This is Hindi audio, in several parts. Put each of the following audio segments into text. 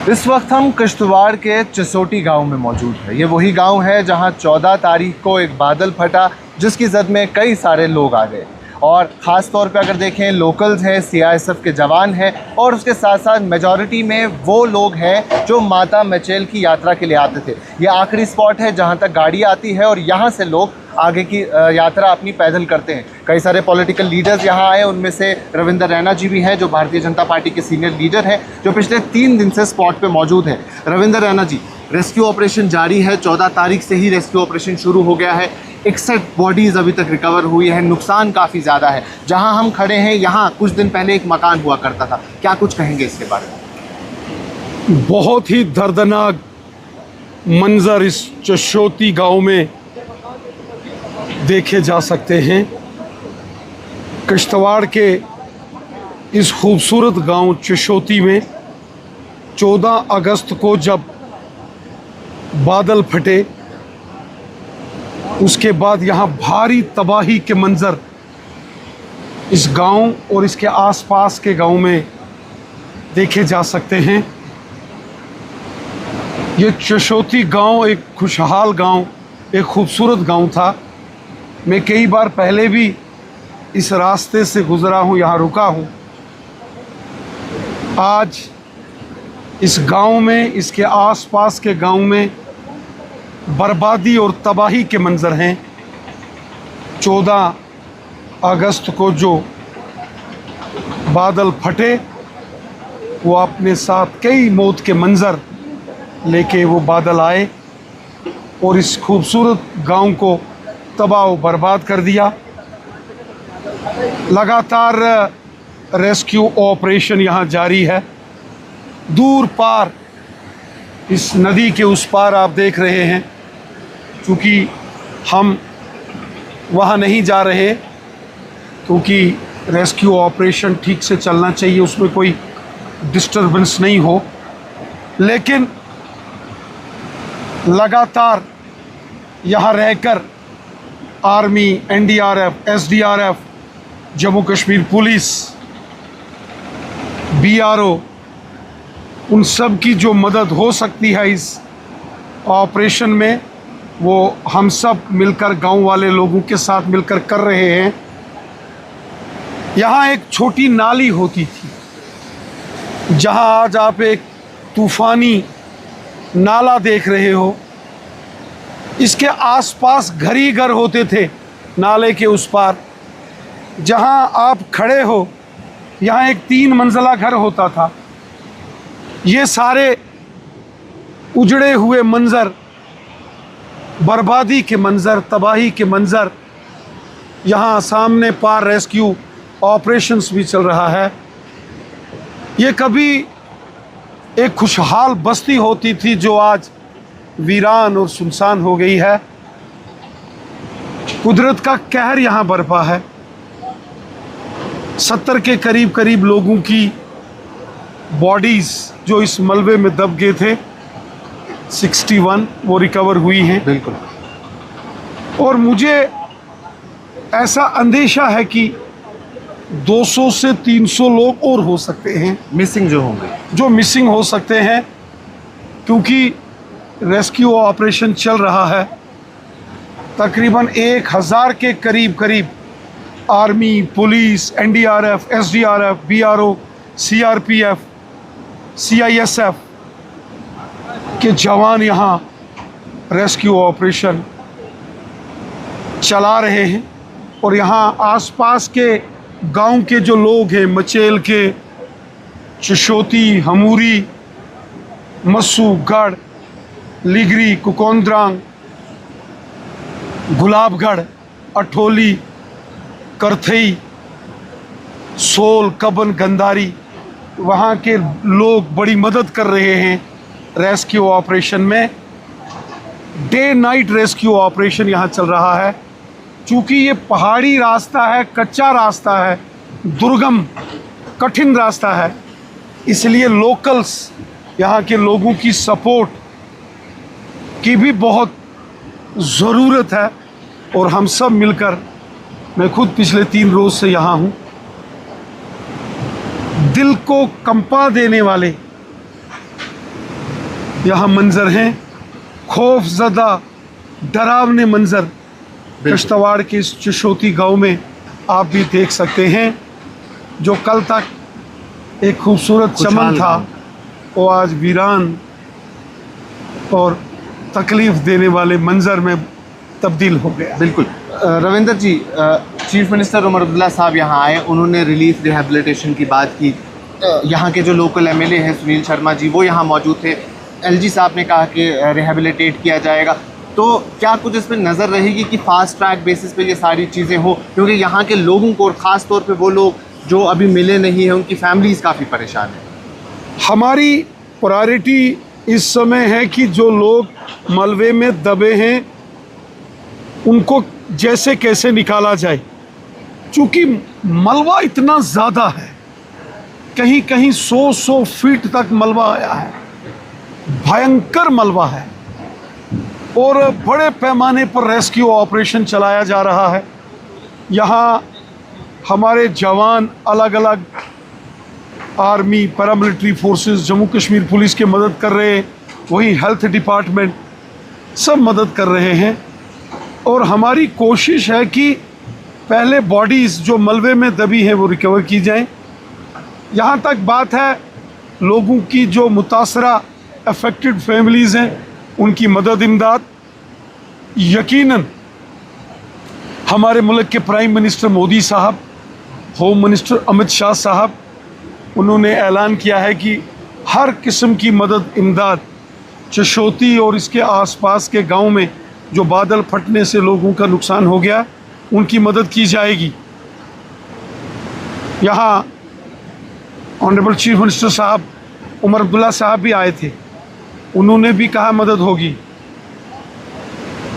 इस वक्त हम किश्तवाड़ के चिसोटी गांव में मौजूद है। ये वही गांव है जहां 14 तारीख को एक बादल फटा जिसकी जद में कई सारे लोग आ गए। और ख़ास तौर पे अगर देखें, लोकल्स हैं, सीआईएसएफ के जवान हैं और उसके साथ साथ मेजॉरिटी में वो लोग हैं जो माता मचेल की यात्रा के लिए आते थे। ये आखिरी स्पॉट है जहाँ तक गाड़ी आती है और यहाँ से लोग आगे की यात्रा अपनी पैदल करते हैं। कई सारे पॉलिटिकल लीडर्स यहाँ आए, उनमें से रविंदर रैना जी भी हैं जो भारतीय जनता पार्टी के सीनियर लीडर हैं, जो पिछले 3 दिन से स्पॉट पे मौजूद हैं। रविंदर रैना जी, रेस्क्यू ऑपरेशन जारी है, 14 तारीख से ही रेस्क्यू ऑपरेशन शुरू हो गया है। 61 बॉडीज़ अभी तक रिकवर हुई है, नुकसान काफ़ी ज़्यादा है। जहाँ हम खड़े हैं यहाँ कुछ दिन पहले एक मकान हुआ करता था, क्या कुछ कहेंगे इसके बारे में? बहुत ही दर्दनाक मंजर इस चिसोटी गांव में देखे जा सकते हैं। किश्तवाड़ के इस खूबसूरत गांव चिसोटी में 14 अगस्त को जब बादल फटे, उसके बाद यहाँ भारी तबाही के मंजर इस गांव और इसके आसपास के गांव में देखे जा सकते हैं। ये चिसोटी गांव एक खुशहाल गांव, एक खूबसूरत गांव था। मैं कई बार पहले भी इस रास्ते से गुज़रा हूँ, यहाँ रुका हूँ। आज इस गांव में, इसके आसपास के गांव में बर्बादी और तबाही के मंजर हैं। 14 अगस्त को जो बादल फटे, वो अपने साथ कई मौत के मंजर लेके वो बादल आए और इस खूबसूरत गांव को तबाह व बर्बाद कर दिया। लगातार रेस्क्यू ऑपरेशन यहाँ जारी है। दूर पार इस नदी के उस पार आप देख रहे हैं, क्योंकि हम वहाँ नहीं जा रहे क्योंकि रेस्क्यू ऑपरेशन ठीक से चलना चाहिए, उसमें कोई डिस्टर्बेंस नहीं हो। लेकिन लगातार यहाँ रहकर army, NDRF, SDRF, Jammu Kashmir police, BRO, उन सब की जो मदद हो सकती है इस ऑपरेशन में, वो हम सब मिलकर, गांव वाले लोगों के साथ मिलकर कर रहे हैं। यहाँ एक छोटी नाली होती थी, जहाँ आज आप एक तूफ़ानी नाला देख रहे हो। इसके आसपास घर ही घर होते थे नाले के उस पार। जहाँ आप खड़े हो, यहाँ एक 3 मंजिला घर होता था। ये सारे उजड़े हुए मंजर, बर्बादी के मंजर, तबाही के मंजर, यहाँ सामने पार रेस्क्यू ऑपरेशंस भी चल रहा है। ये कभी एक खुशहाल बस्ती होती थी जो आज वीरान और सुनसान हो गई है। कुदरत का कहर यहाँ बरपा है। 70 के करीब लोगों की बॉडीज़ जो इस मलबे में दब गए थे, 61 वो रिकवर हुई हैं। बिल्कुल। और मुझे ऐसा अंदेशा है कि 200 से 300 लोग और हो सकते हैं मिसिंग, जो मिसिंग हो सकते हैं, क्योंकि रेस्क्यू ऑपरेशन चल रहा है। तकरीबन 1000 के करीब army, police, NDRF, SDRF, BRO, CRPF, CISF के जवान यहाँ रेस्क्यू ऑपरेशन चला रहे हैं। और यहाँ आसपास के गांव के जो लोग हैं, मचेल के, चिसोटी, हमूरी, मस्सू, गढ़, लिगरी, कुकोंद्रांग, गुलाबगढ़, अठोली, करथई, सोल, कबन, गंधारी, वहाँ के लोग बड़ी मदद कर रहे हैं रेस्क्यू ऑपरेशन में। डे नाइट रेस्क्यू ऑपरेशन यहाँ चल रहा है। चूँकि ये पहाड़ी रास्ता है, कच्चा रास्ता है, दुर्गम, कठिन रास्ता है, इसलिए लोकल्स, यहाँ के लोगों की सपोर्ट की भी बहुत ज़रूरत है। और हम सब मिलकर, मैं खुद पिछले 3 रोज़ से यहाँ हूँ, दिल को कंपा देने वाले यहाँ मंजर हैं खौफजदा, डरावने मंजर किश्तवाड़ के इस चशोती गांव में आप भी देख सकते हैं। जो कल तक एक खूबसूरत चमन था वो आज वीरान और तकलीफ देने वाले मंजर में तब्दील हो गया। बिल्कुल रविंदर जी, चीफ मिनिस्टर उमर अब्दुल्ला साहब यहाँ आए, उन्होंने रिलीफ रिहेबिलिटेशन की बात की। यहाँ के जो लोकल एमएलए हैं सुनील शर्मा जी, वो यहाँ मौजूद थे। एलजी साहब ने कहा कि रिहेबिलिटेट किया जाएगा। तो क्या कुछ इसमें नज़र रहेगी कि फास्ट ट्रैक बेसिस पे ये सारी चीज़ें हो, क्योंकि यहाँ के लोगों को और ख़ास तौर पे वो लोग जो अभी मिले नहीं हैं उनकी फैमिलीज़ काफ़ी परेशान हैं। हमारी प्रायोरिटी इस समय है कि जो लोग मलबे में दबे हैं उनको जैसे कैसे निकाला जाए, क्योंकि मलबा इतना ज़्यादा है, कहीं कहीं 100 फीट तक मलबा आया है, भयंकर मलबा है और बड़े पैमाने पर रेस्क्यू ऑपरेशन चलाया जा रहा है। यहाँ हमारे जवान अलग अलग army, paramilitary forces, Jammu Kashmir police के मदद कर रहे हैं, वही हेल्थ डिपार्टमेंट सब मदद कर रहे हैं। और हमारी कोशिश है कि पहले बॉडीज़ जो मलबे में दबी हैं वो रिकवर की जाएं। यहाँ तक बात है लोगों की जो मुतासरा अफेक्टेड फैमिलीज़ हैं उनकी मदद इमदाद। यकीनन हमारे मुल्क के प्राइम मिनिस्टर मोदी साहब, होम मिनिस्टर अमित शाह साहब, उन्होंने ऐलान किया है कि हर किस्म की मदद इमदाद चशोती और इसके आसपास के गांव में जो बादल फटने से लोगों का नुकसान हो गया उनकी मदद की जाएगी। यहाँ ऑनरेबल चीफ मिनिस्टर साहब उमर अब्दुल्ला साहब भी आए थे, उन्होंने भी कहा मदद होगी।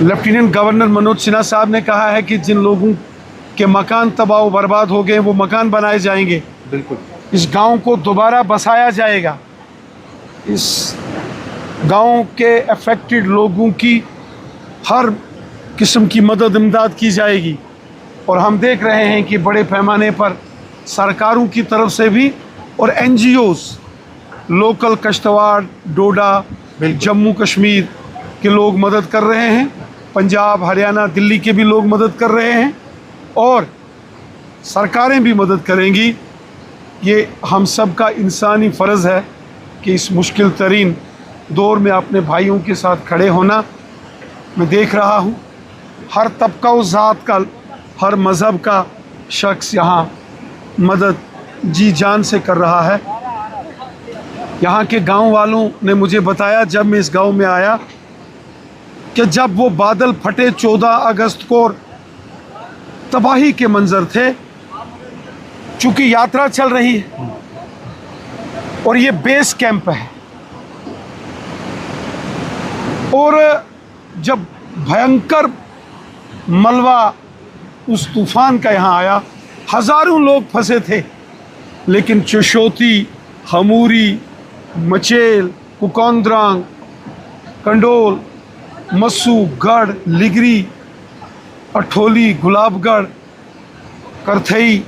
लेफ्टिनेंट गवर्नर मनोज सिन्हा साहब ने कहा है कि जिन लोगों के मकान तबाह बर्बाद हो गए वो मकान बनाए जाएंगे। बिल्कुल, इस गांव को दोबारा बसाया जाएगा। इस गांव के अफेक्टेड लोगों की हर किस्म की मदद इमदाद की जाएगी। और हम देख रहे हैं कि बड़े पैमाने पर सरकारों की तरफ से भी और NGOs, लोकल किश्तवाड़, डोडा, जम्मू कश्मीर के लोग मदद कर रहे हैं, पंजाब, हरियाणा, दिल्ली के भी लोग मदद कर रहे हैं और सरकारें भी मदद करेंगी। ये हम सब का इंसानी फ़र्ज़ है कि इस मुश्किल तरीन दौर में अपने भाइयों के साथ खड़े होना। मैं देख रहा हूँ हर तबका और ज़ात का, हर मज़हब का शख्स यहाँ मदद जी जान से कर रहा है। यहाँ के गांव वालों ने मुझे बताया जब मैं इस गांव में आया कि जब वो बादल फटे 14 अगस्त को, तबाही के मंजर थे। चूँकि यात्रा चल रही है और ये बेस कैंप है, और जब भयंकर मलबा उस तूफ़ान का यहाँ आया, हज़ारों लोग फंसे थे, लेकिन चशोती, हमूरी, मचेल, कुकौंद्रांग, कंडोल, मस्सू, गढ़, लिगरी, अठोली, गुलाबगढ़, करथई,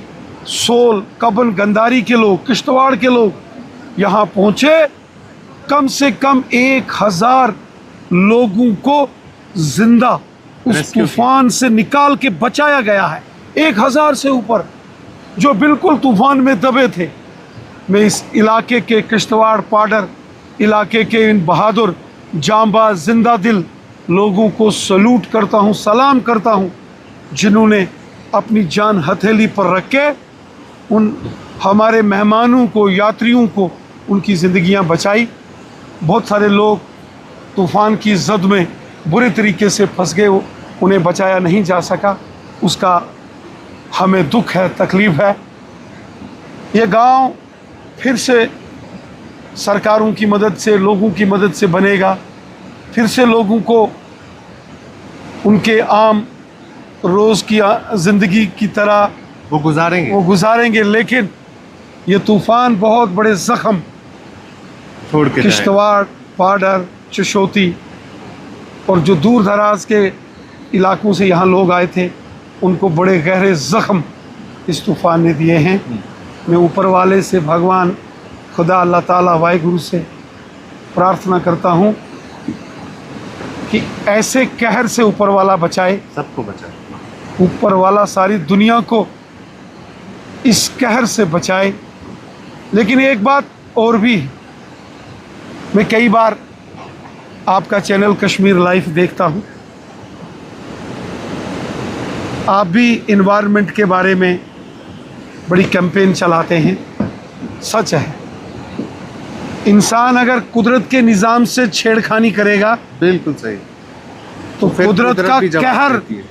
सोल, कबन, गंदारी के लोग, किश्तवाड़ के लोग यहाँ पहुँचे। कम से कम 1000 लोगों को जिंदा उस तूफान से निकाल के बचाया गया है। 1000 से ऊपर जो बिल्कुल तूफान में दबे थे। मैं इस इलाके के किश्तवाड़ पाडर इलाके के इन बहादुर, जांबाज, जिंदा दिल लोगों को सलूट करता हूँ, सलाम करता हूँ, जिन्होंने अपनी जान हथेली पर रख के उन हमारे मेहमानों को, यात्रियों को उनकी ज़िंदगियाँ बचाई। बहुत सारे लोग तूफ़ान की जद में बुरे तरीके से फंस गए, उन्हें बचाया नहीं जा सका, उसका हमें दुख है, तकलीफ़ है। ये गांव फिर से सरकारों की मदद से, लोगों की मदद से बनेगा। फिर से लोगों को उनके आम रोज़ की ज़िंदगी की तरह वो गुजारेंगे। लेकिन ये तूफ़ान बहुत बड़े ज़ख्म छोड़ के किश्तवाड़, पाडर, चशोती और जो दूर दराज के इलाकों से यहाँ लोग आए थे, उनको बड़े गहरे ज़ख्म इस तूफ़ान ने दिए हैं। मैं ऊपर वाले से, भगवान खुदा अल्लाह ताला वाहिगुरु से प्रार्थना करता हूँ कि ऐसे कहर से ऊपर वाला बचाए, सबको बचाए, ऊपर वाला सारी दुनिया को इस कहर से बचाए। लेकिन एक बात और भी, मैं कई बार आपका चैनल कश्मीर लाइफ देखता हूँ, आप भी इन्वायरमेंट के बारे में बड़ी कैंपेन चलाते हैं। सच है, इंसान अगर कुदरत के निज़ाम से छेड़खानी करेगा, बिल्कुल सही, तो फिर कुदरत का भी जवाब कहर देती है।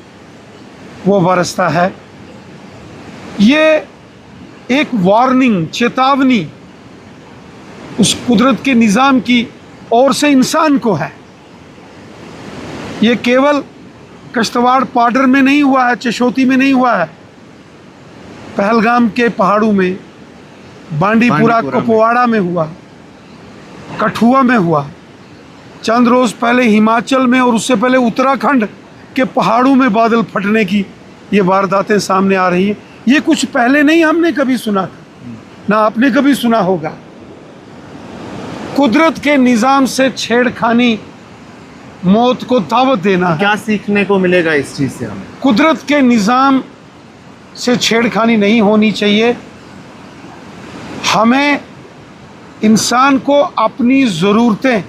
वो बरसता है। ये एक वार्निंग, चेतावनी उस कुदरत के निज़ाम की ओर से इंसान को है। ये केवल कश्तवाड़ पाडर में नहीं हुआ है, चशोती में नहीं हुआ है, पहलगाम के पहाड़ों में, बांडीपुरा कुपवाड़ा में हुआ, कठुआ में हुआ, चंद रोज़ पहले हिमाचल में, और उससे पहले उत्तराखंड के पहाड़ों में बादल फटने की ये वारदातें सामने आ रही हैं। ये कुछ पहले नहीं हमने कभी सुना था, ना आपने कभी सुना होगा। कुदरत के निज़ाम से छेड़खानी, मौत को दावत देना है। क्या सीखने को मिलेगा इस चीज़ से हमें? कुदरत के निज़ाम से छेड़खानी नहीं होनी चाहिए। हमें, इंसान को अपनी ज़रूरतें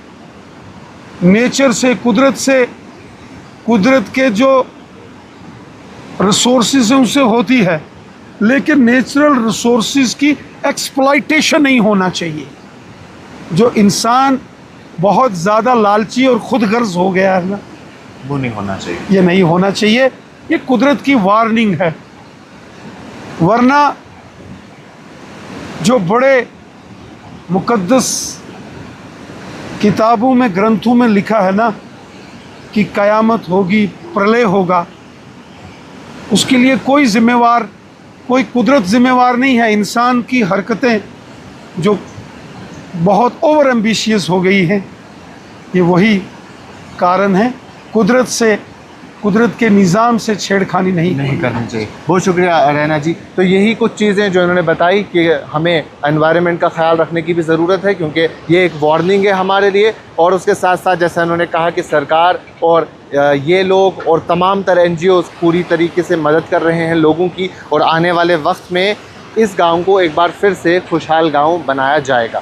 नेचर से, कुदरत के जो रिसोर्सेज हैं उससे होती है, लेकिन नेचुरल रिसोर्सेज की एक्सप्लॉइटेशन नहीं होना चाहिए। जो इंसान बहुत ज़्यादा लालची और खुद गर्ज हो गया है ना, वो नहीं होना चाहिए, ये नहीं होना चाहिए। ये कुदरत की वार्निंग है। वरना जो बड़े मुकद्दस किताबों में, ग्रंथों में लिखा है ना कि कयामत होगी, प्रलय होगा, उसके लिए कोई जिम्मेवार, कोई कुदरत जिम्मेवार नहीं है। इंसान की हरकतें जो बहुत ओवर एम्बिशियस हो गई हैं, ये वही कारण है। कुदरत के निज़ाम से छेड़खानी नहीं करनी चाहिए। बहुत शुक्रिया रैना जी। तो यही कुछ चीज़ें जो इन्होंने बताई कि हमें एनवायरनमेंट का ख्याल रखने की भी ज़रूरत है, क्योंकि ये एक वार्निंग है हमारे लिए। और उसके साथ साथ जैसा उन्होंने कहा कि सरकार और ये लोग और तमाम तरह NGOs पूरी तरीके से मदद कर रहे हैं लोगों की, और आने वाले वक्त में इस गाँव को एक बार फिर से खुशहाल गाँव बनाया जाएगा।